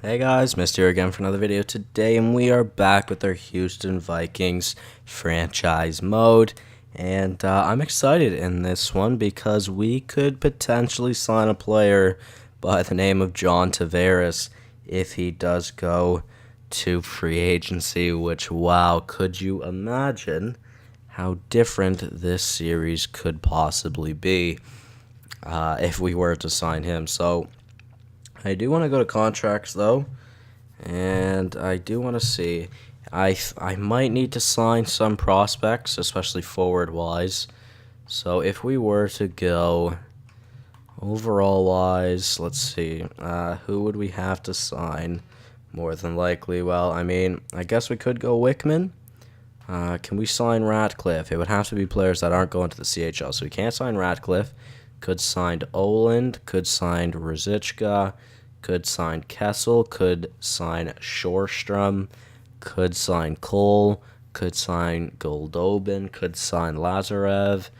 Hey guys, Mr. here again for another video today, and we are back with our Houston Vikings franchise mode. And I'm excited in this one because we could potentially sign a player by the name of John Tavares if he does go to free agency, which, wow, could you imagine how different this series could possibly be if we were to sign him. So I do want to go to contracts though, and I do want to see. I might need to sign some prospects, especially forward wise. So if we were to go overall wise, let's see. Who would we have to sign? More than likely, well, I mean, I guess we could go Wickman. Can we sign Ratcliffe? It would have to be players that aren't going to the CHL, so we can't sign Ratcliffe. Could sign Oland, could sign Ruzicka, could sign Kessel, could sign Shorstrom, could sign Cole, could sign Goldobin, could sign Lazarev,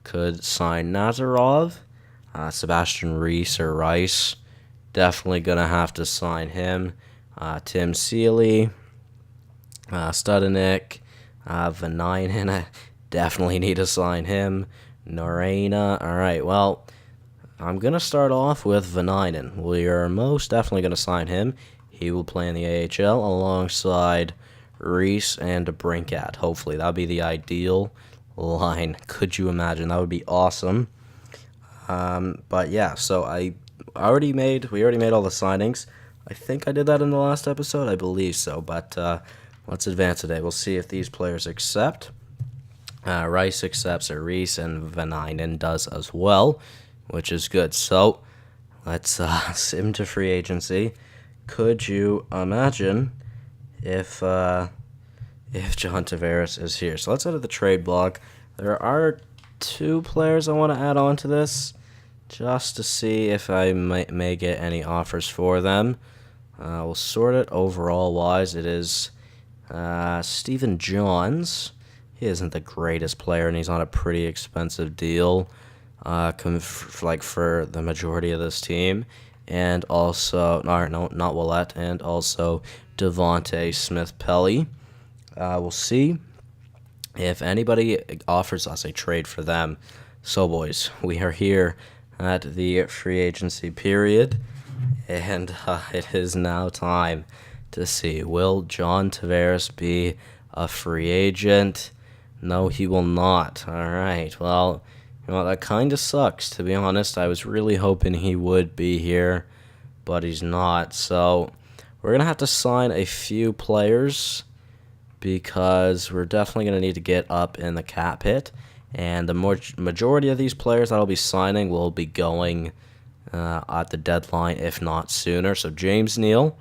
could sign Nazarov, Sebastian Reese or Rice. Definitely going to have to sign him. Tim Seeley, Studenik, Vanainen, I definitely need to sign him. Norena. All right, well, I'm going to start off with Vanainen. We are most definitely going to sign him. He will play in the AHL alongside Reese and Brinkat. Hopefully, that would be the ideal line. Could you imagine? That would be awesome. But yeah, so we already made all the signings. I think I did that in the last episode. I believe so. But let's advance today. We'll see if these players accept. Rice accepts a Reese, and Vanainen does as well, which is good. So let's sim to free agency. Could you imagine if John Tavares is here? So let's go to the trade block. There are two players I want to add on to this, just to see if I may get any offers for them. We'll sort it overall wise. It is Stephen Johns. He isn't the greatest player, and he's on a pretty expensive deal, for the majority of this team. And also, no, not Willette, and also Devontae Smith-Pelly. We'll see if anybody offers us a trade for them. So, boys, we are here at the free agency period, and it is now time to see, will John Tavares be a free agent? No, he will not. All right, well, that kind of sucks, to be honest. I was really hoping he would be here, but he's not. So we're going to have to sign a few players because we're definitely going to need to get up in the cap hit. And the majority of these players that I'll be signing will be going at the deadline, if not sooner. So James Neal,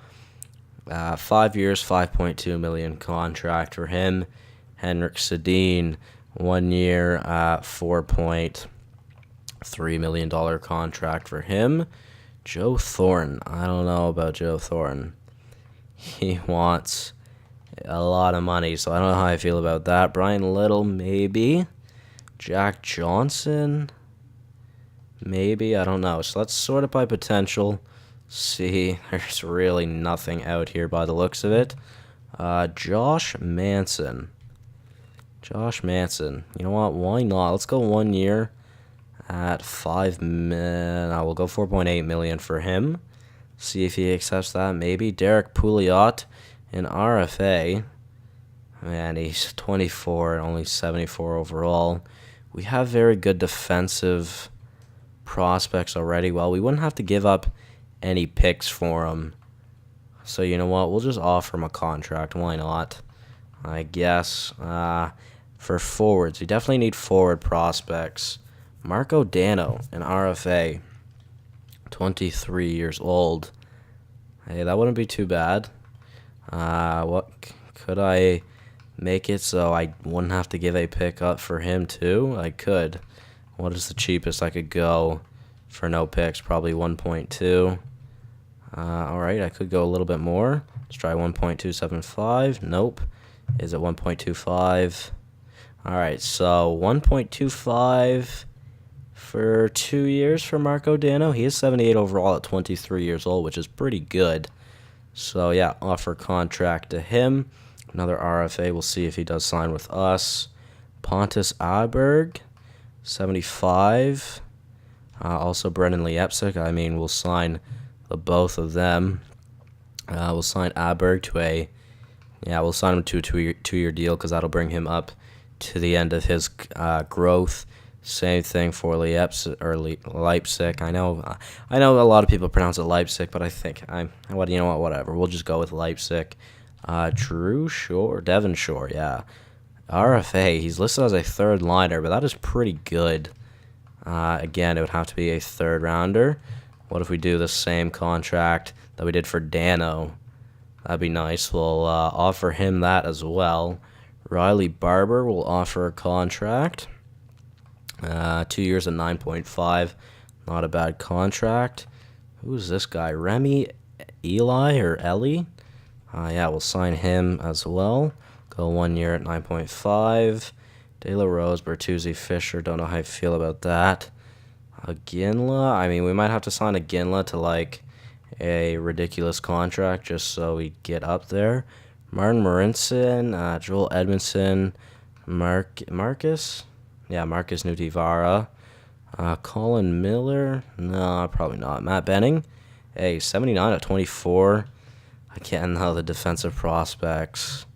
5 years, $5.2 million contract for him. Henrik Sedin, 1 year, $4.3 million contract for him. Joe Thornton, I don't know about Joe Thornton. He wants a lot of money, so I don't know how I feel about that. Brian Little, maybe. Jack Johnson, maybe. I don't know. So let's sort it by potential. See, there's really nothing out here by the looks of it. Josh Manson. You know what? Why not? Let's go 1 year at $5 million. We'll go $4.8 million for him. See if he accepts that. Maybe Derek Pouliot in RFA. Man, he's 24 and only 74 overall. We have very good defensive prospects already. Well, we wouldn't have to give up any picks for him. So you know what? We'll just offer him a contract. Why not? I guess. For forwards, we definitely need forward prospects. Marco Dano, an RFA, 23 years old. Hey, that wouldn't be too bad. What could I make it so I wouldn't have to give a pick up for him too? I could. What is the cheapest I could go for no picks? Probably 1.2. All right, I could go a little bit more. Let's try 1.275. Nope. Is it 1.25? All right, so 1.25 for 2 years for Marco Dano. He is 78 overall at 23 years old, which is pretty good. So, yeah, offer contract to him. Another RFA. We'll see if he does sign with us. Pontus Aberg, 75. Also, Brendan Liepsic. I mean, we'll sign the both of them. We'll sign Aberg to we'll sign him to a two-year deal because that'll bring him up to the end of his growth. Same thing for Leipzig. I know a lot of people pronounce it Leipzig, but I think whatever. We'll just go with Leipzig. Devon Shore, yeah. RFA, he's listed as a third liner, but that is pretty good. Again, it would have to be a third rounder. What if we do the same contract that we did for Dano? That'd be nice. We'll offer him that as well. Riley Barber will offer a contract. 2 years and 9.5. Not a bad contract. Who's this guy? Remy Eli or Ellie? Yeah, we'll sign him as well. Go 1 year at 9.5. De La Rose, Bertuzzi, Fisher. Don't know how I feel about that. Ginla. I mean, we might have to sign a Ginla to like a ridiculous contract just so we get up there. Martin Marincin, Joel Edmondson, Marcus. Yeah, Marcus Nutivara. Colin Miller. No, probably not. Matt Benning. 79 at 24. Again, the defensive prospects.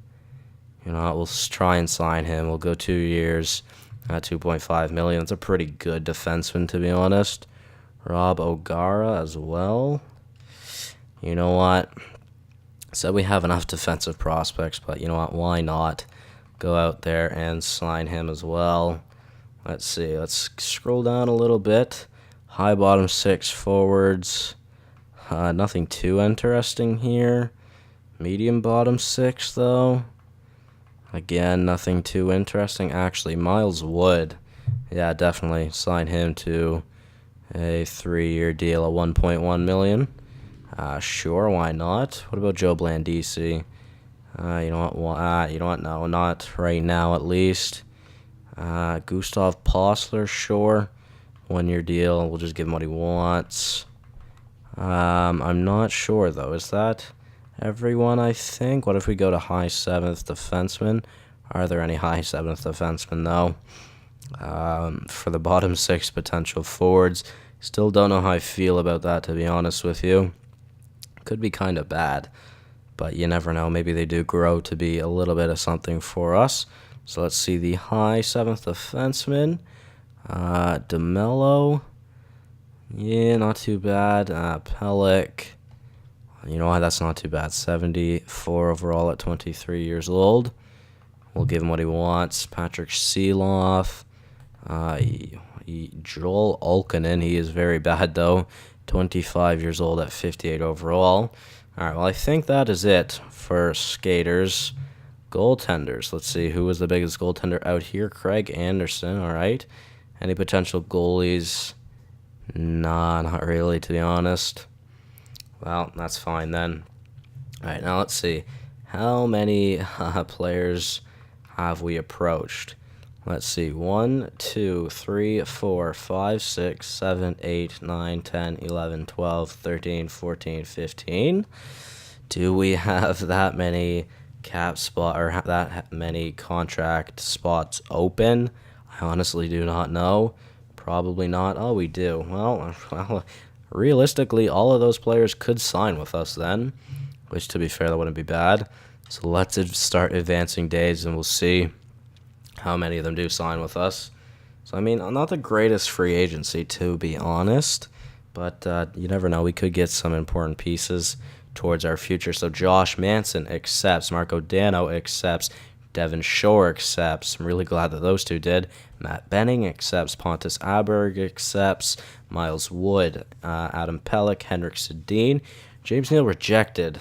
We'll try and sign him. We'll go 2 years at $2.5 million. It's a pretty good defenseman, to be honest. Rob O'Gara as well. You know what? So we have enough defensive prospects, but you know what? Why not go out there and sign him as well? Let's see. Let's scroll down a little bit. High bottom six forwards. Nothing too interesting here. Medium bottom six, though. Again, nothing too interesting. Actually, Miles Wood. Yeah, definitely sign him to a 3-year deal at $1.1 million. Sure, why not? What about Joe Blandisi? You know what? No, not right now at least. Gustav Postler, sure. 1-year deal. We'll just give him what he wants. I'm not sure, though. Is that everyone, I think? What if we go to high 7th defenseman? Are there any high 7th defensemen, though? For the bottom 6 potential forwards, still don't know how I feel about that, to be honest with you. Could be kind of bad, but you never know. Maybe they do grow to be a little bit of something for us. So let's see the high 7th defenseman. DeMello. Yeah, not too bad. Pellick. You know what? That's not too bad. 74 overall at 23 years old. We'll give him what he wants. Patrick Seeloff. Joel Olkinen. He is very bad, though. 25 years old at 58 overall. All right, well, I think that is it for skaters. Goaltenders. Let's see, who was the biggest goaltender out here? Craig Anderson, all right. Any potential goalies? Nah, not really, to be honest. Well, that's fine then. All right, now let's see. How many players have we approached? Let's see. 1, 2, 3, 4, 5, 6, 7, 8, 9, 10, 11, 12, 13, 14, 15. Do we have that many that many contract spots open? I honestly do not know. Probably not. Oh, we do. Well, realistically, all of those players could sign with us then, which, to be fair, that wouldn't be bad. So let's start advancing days, and we'll see how many of them do sign with us. So, I mean, not the greatest free agency, to be honest, but you never know. We could get some important pieces towards our future. So Josh Manson accepts. Marco Dano accepts. Devon Shore accepts. I'm really glad that those two did. Matt Benning accepts. Pontus Aberg accepts. Miles Wood, Adam Pellick, Henrik Sedin. James Neal rejected.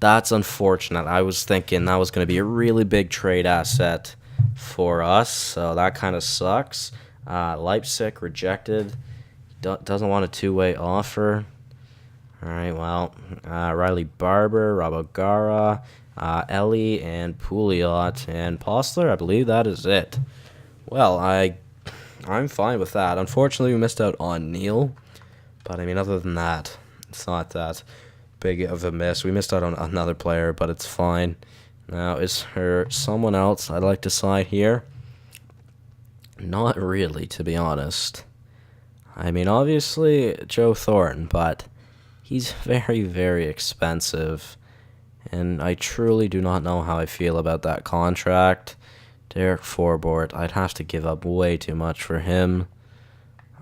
That's unfortunate. I was thinking that was going to be a really big trade asset for us, so that kind of sucks. Leipzig rejected. Doesn't want a two-way offer. All right, well, Riley Barber, Rob O'Gara, Ellie, and Pouliot, and Postler. I believe that is it. Well, I'm fine with that. Unfortunately, we missed out on Neal, but I mean, other than that, it's not that big of a miss. We missed out on another player, but it's fine. Now, is there someone else I'd like to sign here? Not really, to be honest. I mean, obviously, Joe Thornton, but he's very, very expensive. And I truly do not know how I feel about that contract. Derek Forbort, I'd have to give up way too much for him.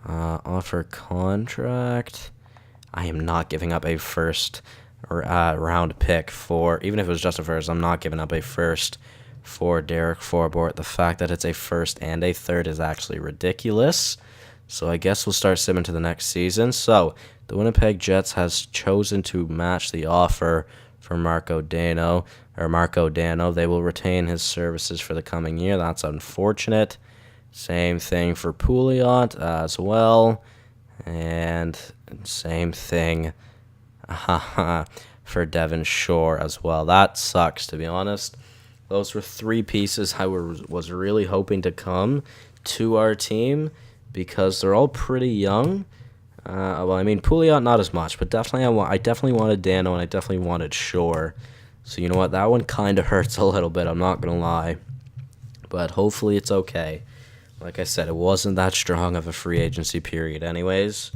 Offer contract. I am not giving up a first round pick for, even if it was just a first, I'm not giving up a first for Derek Forbort. The fact that it's a first and a third is actually ridiculous. So I guess we'll start simming to the next season. So the Winnipeg Jets has chosen to match the offer for Marco Dano. They will retain his services for the coming year. That's unfortunate. Same thing for Pouliot as well. And same thing for Devon Shore as well. That sucks, to be honest. Those were three pieces I was really hoping to come to our team because they're all pretty young. Well, I mean, Pouliot not as much, but definitely I definitely wanted Dano and I definitely wanted Shore. So you know what? That one kind of hurts a little bit, I'm not going to lie. But hopefully it's okay. Like I said, it wasn't that strong of a free agency period anyways.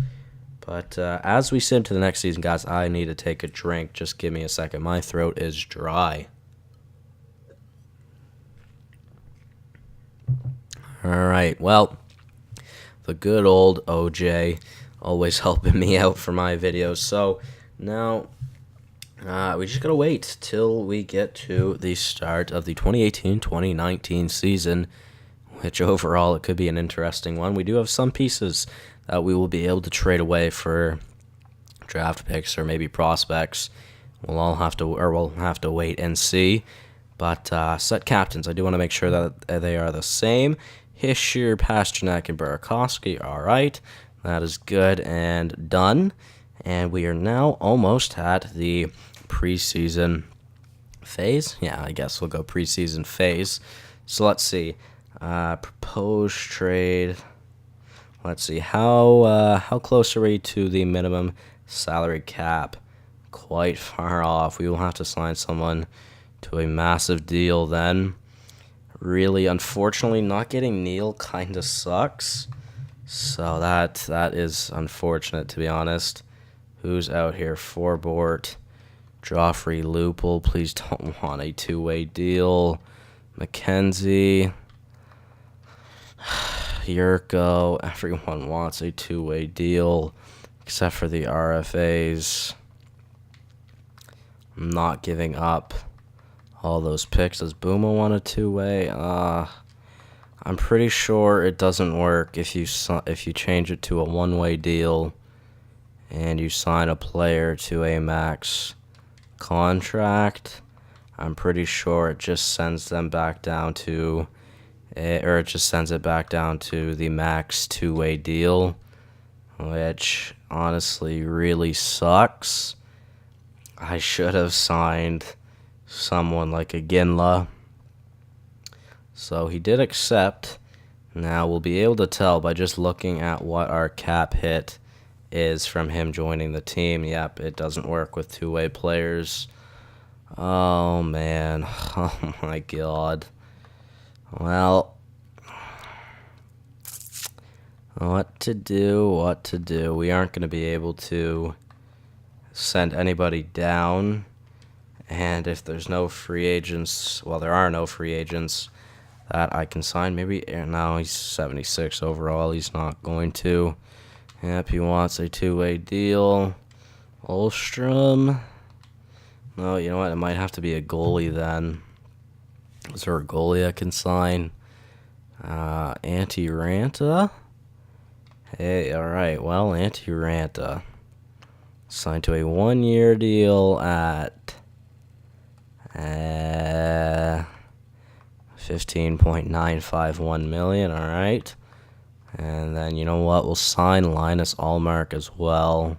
But as we sim to the next season, guys, I need to take a drink. Just give me a second. My throat is dry. All right, well, the good old OJ always helping me out for my videos. So now we just got to wait till we get to the start of the 2018-2019 season, which overall it could be an interesting one. We do have some pieces that we will be able to trade away for draft picks or maybe prospects. We'll have to wait and see. But set captains, I do want to make sure that they are the same. Hischier, Pasternak, and Burakovsky. All right, that is good and done. And we are now almost at the preseason phase. Yeah, I guess we'll go preseason phase. So let's see. Proposed trade. Let's see. How close are we to the minimum salary cap? Quite far off. We will have to sign someone to a massive deal then. Really, unfortunately, not getting Neil kind of sucks. So that is unfortunate, to be honest. Who's out here? Forbort, Joffrey Lupul. Please don't want a two-way deal. McKenzie, Yurko. Everyone wants a two-way deal except for the RFAs. I'm not giving up all those picks. Does Boomer want a two-way? I'm pretty sure it doesn't work if you change it to a one-way deal and you sign a player to a max contract. I'm pretty sure it just sends them back down to, or it just sends it back down to the max two-way deal, which honestly really sucks. I should have signed someone like a Ginla. So he did accept. Now we'll be able to tell by just looking at what our cap hit is from him joining the team. Yep, it doesn't work with two-way players. Oh, man. Oh, my God. Well, what to do? We aren't going to be able to send anybody down. And if there's no free agents, well, there are no free agents that I can sign. Maybe, no, he's 76 overall. He's not going to. Yep, he wants a two-way deal. Olstrom. No, you know what? It might have to be a goalie then. Is there a goalie I can sign? Antti Ranta. Hey, all right. Well, Antti Ranta signed to a one-year deal at 15.951 million. All right. And then, you know what? We'll sign Linus Allmark as well.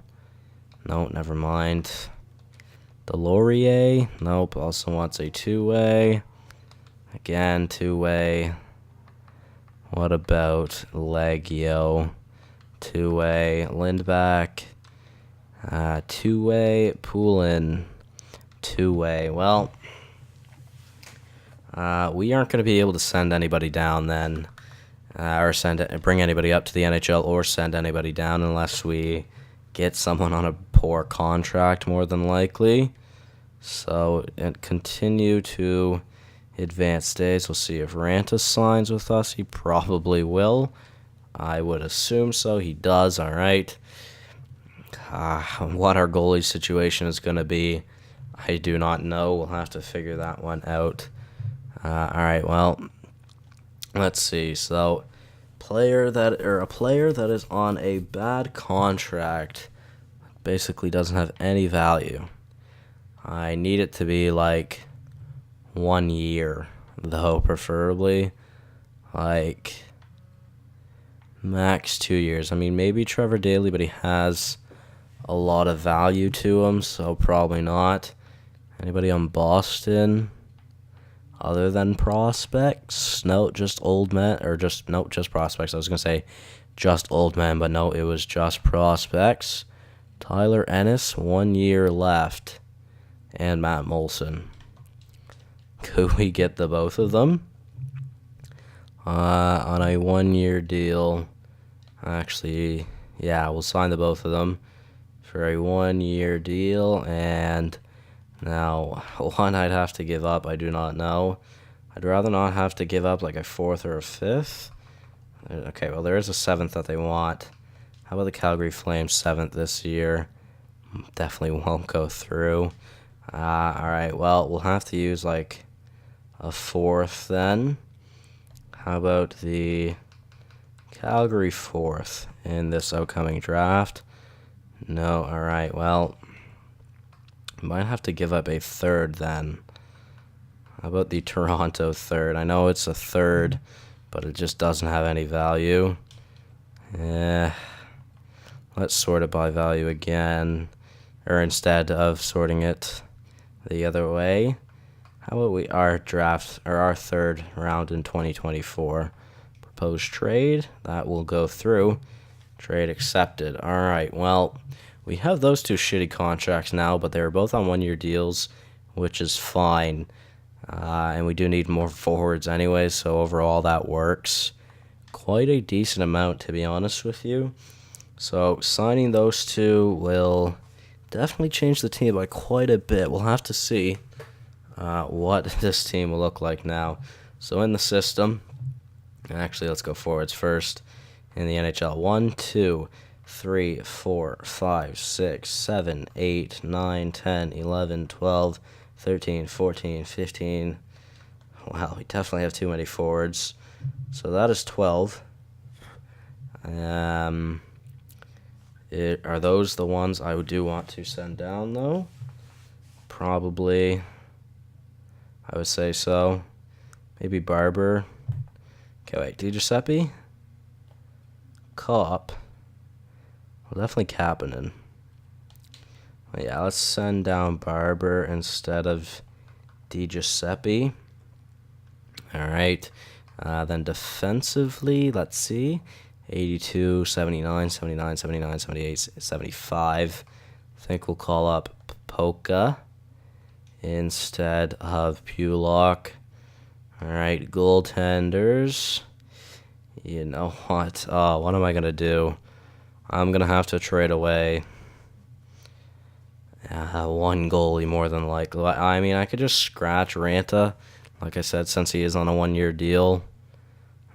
No, never mind. Delorier. Nope. Also wants a two-way. Again, two-way. What about Leggio? Two-way. Lindback. Two-way, Poulin. Two-way. Well, we aren't going to be able to send anybody down then. Or bring anybody up to the NHL or send anybody down unless we get someone on a poor contract, more than likely. So, and continue to advance stage. We'll see if Ranta signs with us. He probably will. I would assume so. He does. All right. What our goalie situation is going to be, I do not know. We'll have to figure that one out. All right. Well, let's see. So, a player that is on a bad contract basically doesn't have any value. I need it to be like 1 year, though, preferably. Like, max 2 years. I mean, maybe Trevor Daley, but he has a lot of value to him, so probably not. Anybody on Boston other than prospects? No, just old men, or just prospects. I was going to say just old men, but no, it was just prospects. Tyler Ennis, 1 year left, and Matt Molson. Could we get the both of them on a 1 year deal? Actually, yeah, we'll sign the both of them for a 1 year deal. And now, one I'd have to give up, I do not know. I'd rather not have to give up like a fourth or a fifth. Okay, well, there is a seventh that they want. How about the Calgary Flames, seventh this year? Definitely won't go through. All right, well, we'll have to use like a fourth then. How about the Calgary fourth in this upcoming draft? No, all right, well, might have to give up a third then. How about the Toronto third? I know it's a third, but it just doesn't have any value. Let's sort it by value again, or instead of sorting it the other way. How about our third round in 2024? Proposed trade, that will go through. Trade accepted. All right, well, we have those two shitty contracts now, but they were both on 1 year deals, which is fine. And we do need more forwards anyway, so overall that works. Quite a decent amount, to be honest with you. So signing those two will definitely change the team by quite a bit. We'll have to see what this team will look like now. So in the system, actually, let's go forwards first. In the NHL, 1, 2, 3, 4, 5, 6, 7, 8, 9, 10, 11, 12, 13, 14, 15. Wow, we definitely have too many forwards. So that is 12. Are those the ones I do want to send down, though? Probably. I would say so. Maybe Barber. Okay, wait. DiGiuseppe? Cop. Well, definitely Kapanen. Well, yeah, let's send down Barber instead of DiGiuseppe. All right. Then defensively, let's see. 82, 79, 79, 79, 78, 75. I think we'll call up Polka instead of Pulock. All right, goaltenders. You know what? Oh, what am I going to do? I'm going to have to trade away one goalie more than likely. I mean, I could just scratch Ranta, like I said, since he is on a 1 year deal.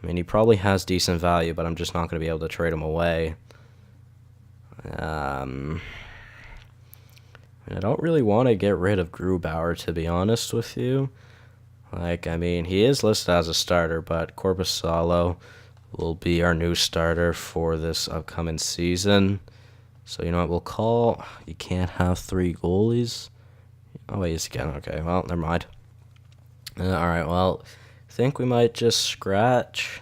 I mean, he probably has decent value, but I'm just not going to be able to trade him away. I don't really want to get rid of Grubauer, to be honest with you. Like, I mean, he is listed as a starter, but Korpisalo will be our new starter for this upcoming season. So, you know what, we'll call... You can't have 3 goalies. Oh, wait, yes, you can. Okay, well, never mind. All right, well, I think we might just scratch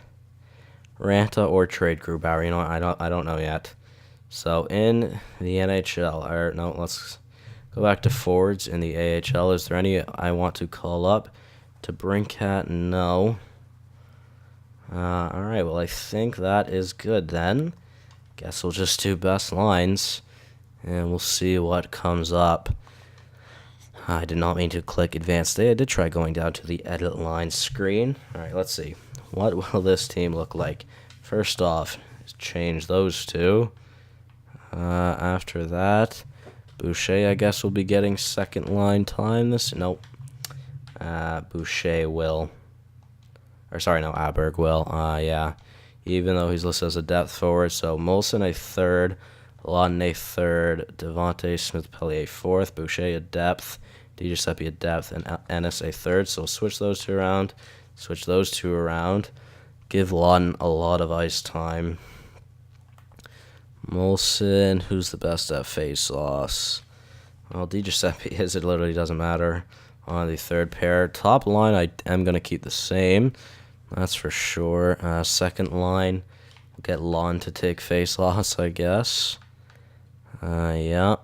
Ranta or trade Grubauer. You know what, I don't know yet. So, in the NHL... Or, no, let's go back to forwards in the AHL. Is there any I want to call up? To Brinkat, no. All right, well, I think that is good then. Guess we'll just do best lines. And we'll see what comes up. I did not mean to click advanced data. I did try going down to the edit line screen. All right, let's see. What will this team look like? First off, change those two. After that, Boucher, I guess, will be getting second line time. Nope. Boucher will. Or sorry, no, Aberg will. Yeah. Even though he's listed as a depth forward. So Molson a third, Lawton a third, Devontae Smith-Pelly a fourth, Boucher a depth, DiGiuseppe a depth, and Ennis a third. So we'll switch those two around. Switch those two around. Give Lawton a lot of ice time. Molson, who's the best at face-offs? Well, DiGiuseppe is. It literally doesn't matter. On the third pair. Top line, I am going to keep the same. That's for sure. Second line, we'll get Lon to take face-offs, I guess. Yeah.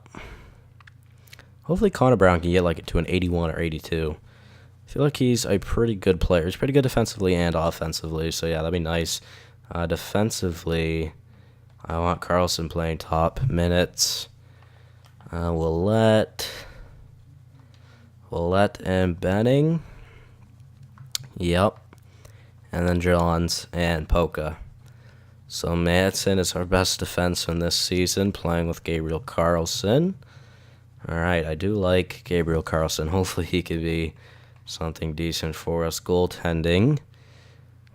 Hopefully Connor Brown can get like to an 81 or 82. I feel like he's a pretty good player. He's pretty good defensively and offensively, so yeah, that'd be nice. Defensively, I want Carlson playing top minutes. We'll let and Benning. Yep. And then Johns and Polka. So Madsen is our best defenseman this season, playing with Gabriel Carlson. All right, I do like Gabriel Carlson. Hopefully he could be something decent for us. Goaltending,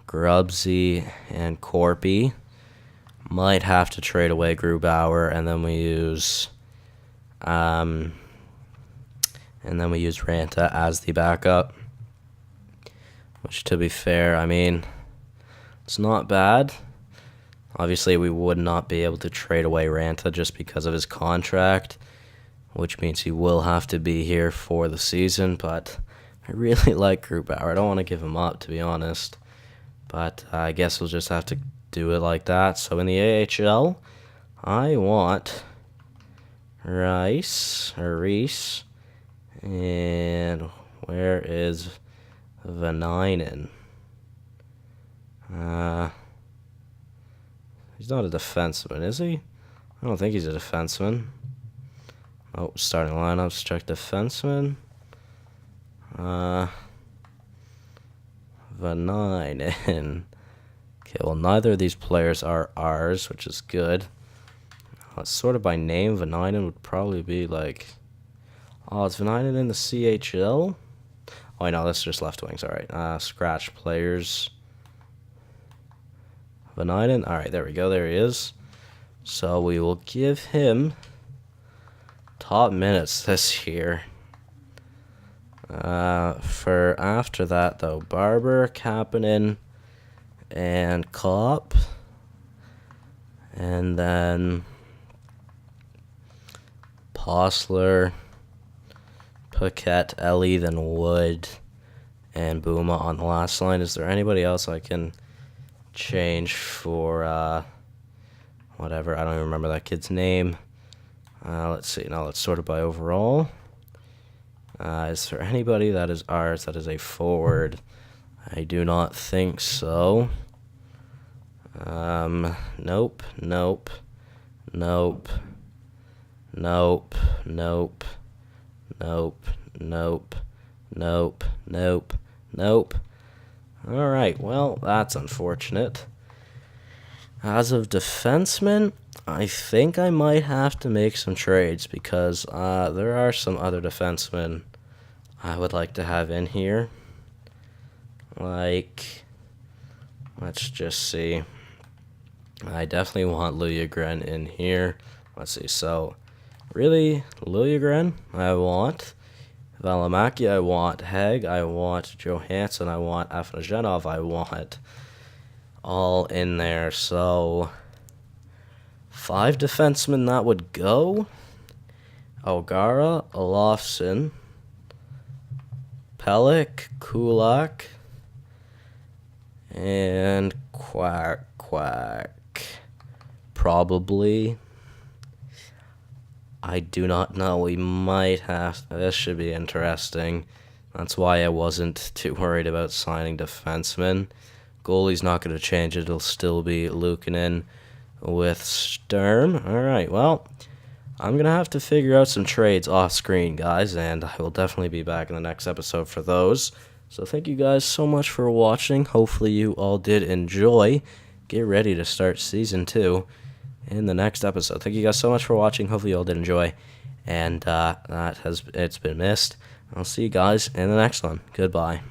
Grubsy and Corpy. Might have to trade away Grubauer, and then we use Ranta as the backup. Which, to be fair, I mean, it's not bad. Obviously, we would not be able to trade away Ranta just because of his contract, which means he will have to be here for the season, but I really like Grubauer. I don't want to give him up, to be honest, but I guess we'll just have to do it like that. So in the AHL, I want Reese, and where is Vaninen? He's not a defenseman, is he? I don't think he's a defenseman. Oh, starting lineups, check defenseman. Vaninen. Okay, well, neither of these players are ours, which is good. Sort of by name, Vaninen would probably be like... Oh, is Vaninen in the CHL? Oh, I know, that's just left wings. All right, scratch players. Vaninen. All right, there we go. There he is. So we will give him top minutes this year. For after that, though, Barber, Kapanen, and Kopp. And then Posler, Paquette, Ellie, then Wood, and Bouma on the last line. Is there anybody else I can change for whatever? I don't even remember that kid's name. Let's see. Now let's sort it by overall. Is there anybody that is ours that is a forward? I do not think so. Nope. All right, well, that's unfortunate. As of defensemen, I think I might have to make some trades because there are some other defensemen I would like to have in here. Like, let's just see. I definitely want Liljegren in here. Let's see, so really, Liljegren, I want. Valimaki, I want. Heg, I want. Johansson, I want. Afanagenov, I want. All in there, so 5 defensemen that would go. O'Gara, Olofsson, Pellick, Kulak, and Quack. Probably. I do not know. We might have... This should be interesting. That's why I wasn't too worried about signing defensemen. Goalie's not going to change. It'll still be Luukkonen with Sturm. All right, well, I'm going to have to figure out some trades off screen, guys, and I will definitely be back in the next episode for those. So thank you guys so much for watching. Hopefully you all did enjoy. Get ready to start Season 2 in the next episode. Thank you guys so much for watching. Hopefully you all did enjoy. And it's been missed. I'll see you guys in the next one. Goodbye.